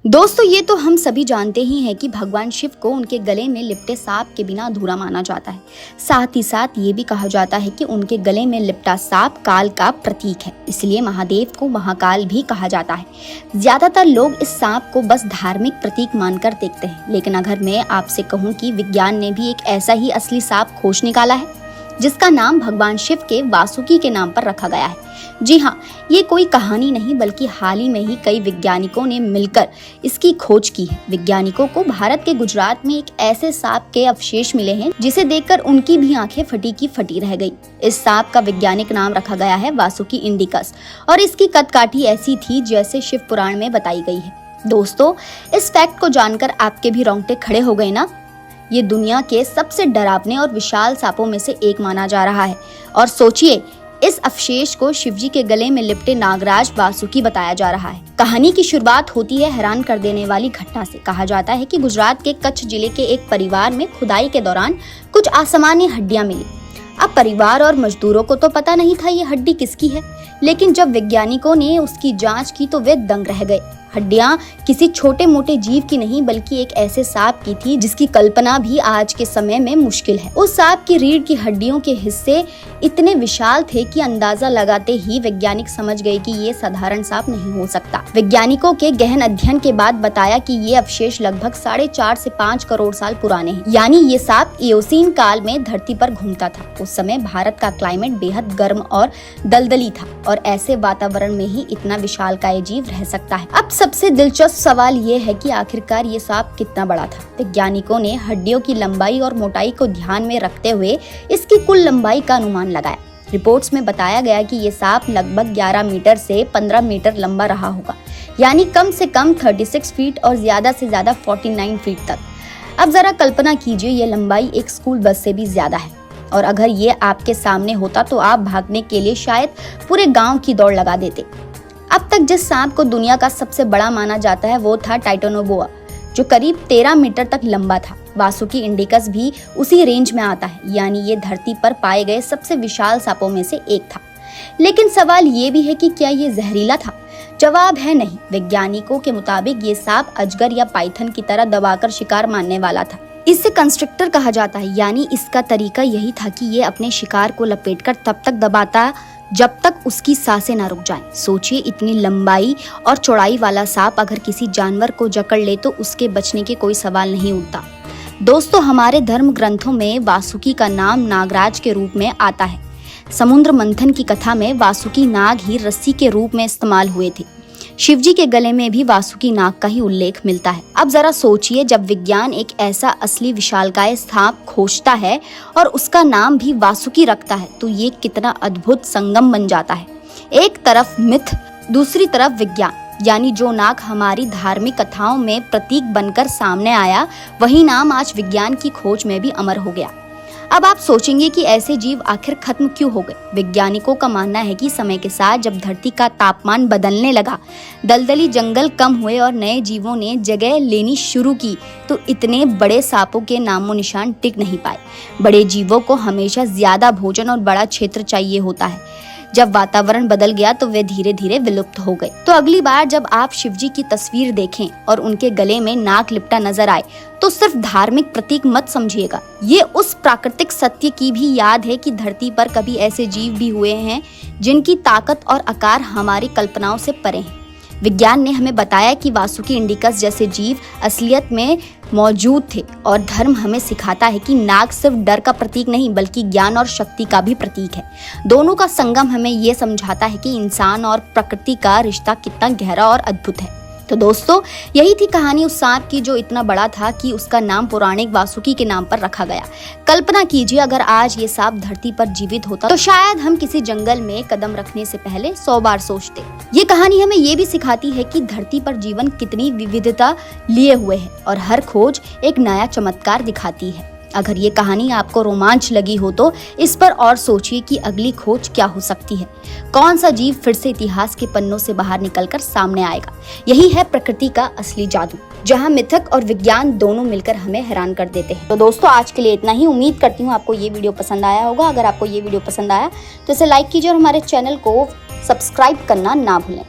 दोस्तों ये तो हम सभी जानते ही हैं कि भगवान शिव को उनके गले में लिपटे सांप के बिना अधूरा माना जाता है। साथ ही साथ ये भी कहा जाता है कि उनके गले में लिपटा सांप काल का प्रतीक है, इसलिए महादेव को महाकाल भी कहा जाता है। ज्यादातर लोग इस सांप को बस धार्मिक प्रतीक मानकर देखते हैं, लेकिन अगर मैं आपसे कहूँ कि विज्ञान ने भी एक ऐसा ही असली सांप खोज निकाला है जिसका नाम भगवान शिव के वासुकी के नाम पर रखा गया है। जी हाँ, ये कोई कहानी नहीं बल्कि हाल ही में ही कई वैज्ञानिकों ने मिलकर इसकी खोज की है। वैज्ञानिकों को भारत के गुजरात में एक ऐसे सांप के अवशेष मिले हैं जिसे देखकर उनकी भी आंखें फटी की फटी रह गई। इस सांप का वैज्ञानिक नाम रखा गया है वासुकी इंडिकस और इसकी कदकाठी ऐसी थी जैसे शिव पुराण में बताई गई है। दोस्तों, इस फैक्ट को जानकर आपके भी रोंगटे खड़े हो गए ना? ये दुनिया के सबसे डरावने और विशाल सांपों में से एक माना जा रहा है। और सोचिए, इस अवशेष को शिवजी के गले में लिपटे नागराज वासुकी बताया जा रहा है। कहानी की शुरुआत होती है हैरान कर देने वाली घटना से। कहा जाता है कि गुजरात के कच्छ जिले के एक परिवार में खुदाई के दौरान कुछ असामान्य हड्डियां मिली। अब परिवार और मजदूरों को तो पता नहीं था ये हड्डी किसकी है, लेकिन जब वैज्ञानिकों ने उसकी जांच की तो वे दंग रह गए। हड्डियां किसी छोटे मोटे जीव की नहीं बल्कि एक ऐसे सांप की थी जिसकी कल्पना भी आज के समय में मुश्किल है। उस सांप की रीढ़ की हड्डियों के हिस्से इतने विशाल थे कि अंदाजा लगाते ही वैज्ञानिक समझ गए कि ये साधारण सांप नहीं हो सकता। वैज्ञानिकों के गहन अध्ययन के बाद बताया कि ये अवशेष लगभग 4.5 से 5 करोड़ साल पुराने हैं। यानी ये सांप इयोसीन काल में धरती पर घूमता था। उस समय भारत का क्लाइमेट बेहद गर्म और दलदली था और ऐसे वातावरण में ही इतना विशालकाय जीव रह सकता है। अब सबसे दिलचस्प सवाल ये है कि आखिरकार ये सांप कितना बड़ा था। वैज्ञानिकों ने हड्डियों की लंबाई और मोटाई को ध्यान में रखते हुए इसकी कुल लंबाई का अनुमान लगाया। रिपोर्ट्स में बताया गया कि ये सांप लगभग 11 मीटर से 15 मीटर लंबा रहा होगा, यानी कम से कम 36 फीट और ज्यादा से ज्यादा 49 फीट तक। अब जरा कल्पना कीजिए, ये लंबाई एक स्कूल बस से भी ज्यादा है और अगर ये आपके सामने होता तो आप भागने के लिए शायद पूरे गाँव की दौड़ लगा देते। अब तक जिस सांप को दुनिया का सबसे बड़ा माना जाता है वो था टाइटेनोबोआ, जो करीब 13 मीटर तक लंबा था। वासुकी इंडिकस भी उसी रेंज में आता है, यानी ये धरती पर पाए गए सबसे विशाल सांपों में से एक था। लेकिन सवाल ये भी है कि क्या ये जहरीला था? जवाब है नहीं। वैज्ञानिकों के मुताबिक ये सांप अजगर या पाइथन की तरह दबाकर शिकार मारने वाला था। इसे कंस्ट्रक्टर कहा जाता है, यानी इसका तरीका यही था कि ये अपने शिकार को लपेटकर तब तक दबाता जब तक उसकी सांसें ना रुक जाएं। सोचिए, इतनी लंबाई और चौड़ाई वाला सांप अगर किसी जानवर को जकड़ ले तो उसके बचने के कोई सवाल नहीं उठता। दोस्तों, हमारे धर्म ग्रंथों में वासुकी का नाम नागराज के रूप में आता है। समुद्र मंथन की कथा में वासुकी नाग ही रस्सी के रूप में इस्तेमाल हुए थे। शिवजी के गले में भी वासुकी नाग का ही उल्लेख मिलता है। अब जरा सोचिए, जब विज्ञान एक ऐसा असली विशालकाय सांप खोजता है और उसका नाम भी वासुकी रखता है तो ये कितना अद्भुत संगम बन जाता है। एक तरफ मिथ, दूसरी तरफ विज्ञान, यानी जो नाग हमारी धार्मिक कथाओं में प्रतीक बनकर सामने आया, वही नाम आज विज्ञान की खोज में भी अमर हो गया। अब आप सोचेंगे कि ऐसे जीव आखिर खत्म क्यों हो गए? वैज्ञानिकों का मानना है कि समय के साथ जब धरती का तापमान बदलने लगा, दलदली जंगल कम हुए और नए जीवों ने जगह लेनी शुरू की तो इतने बड़े सांपों के नामो निशान टिक नहीं पाए। बड़े जीवों को हमेशा ज्यादा भोजन और बड़ा क्षेत्र चाहिए होता है। जब वातावरण बदल गया तो वे धीरे धीरे विलुप्त हो गए। तो अगली बार जब आप शिवजी की तस्वीर देखें और उनके गले में नाग लिपटा नजर आए तो सिर्फ धार्मिक प्रतीक मत समझिएगा। ये उस प्राकृतिक सत्य की भी याद है कि धरती पर कभी ऐसे जीव भी हुए हैं जिनकी ताकत और आकार हमारी कल्पनाओं से परे हैं। विज्ञान ने हमें बताया कि वासुकी इंडिकस जैसे जीव असलियत में मौजूद थे और धर्म हमें सिखाता है कि नाग सिर्फ डर का प्रतीक नहीं बल्कि ज्ञान और शक्ति का भी प्रतीक है। दोनों का संगम हमें ये समझाता है कि इंसान और प्रकृति का रिश्ता कितना गहरा और अद्भुत है। तो दोस्तों, यही थी कहानी उस सांप की जो इतना बड़ा था कि उसका नाम पौराणिक वासुकी के नाम पर रखा गया। कल्पना कीजिए, अगर आज ये सांप धरती पर जीवित होता तो शायद हम किसी जंगल में कदम रखने से पहले 100 बार सोचते। ये कहानी हमें ये भी सिखाती है कि धरती पर जीवन कितनी विविधता लिए हुए है और हर खोज एक नया चमत्कार दिखाती है। अगर ये कहानी आपको रोमांच लगी हो तो इस पर और सोचिए कि अगली खोज क्या हो सकती है। कौन सा जीव फिर से इतिहास के पन्नों से बाहर निकलकर सामने आएगा? यही है प्रकृति का असली जादू, जहां मिथक और विज्ञान दोनों मिलकर हमें हैरान कर देते हैं। तो दोस्तों, आज के लिए इतना ही। उम्मीद करती हूँ आपको ये वीडियो पसंद आया होगा। अगर आपको ये वीडियो पसंद आया तो इसे लाइक कीजिए और हमारे चैनल को सब्सक्राइब करना ना भूलें।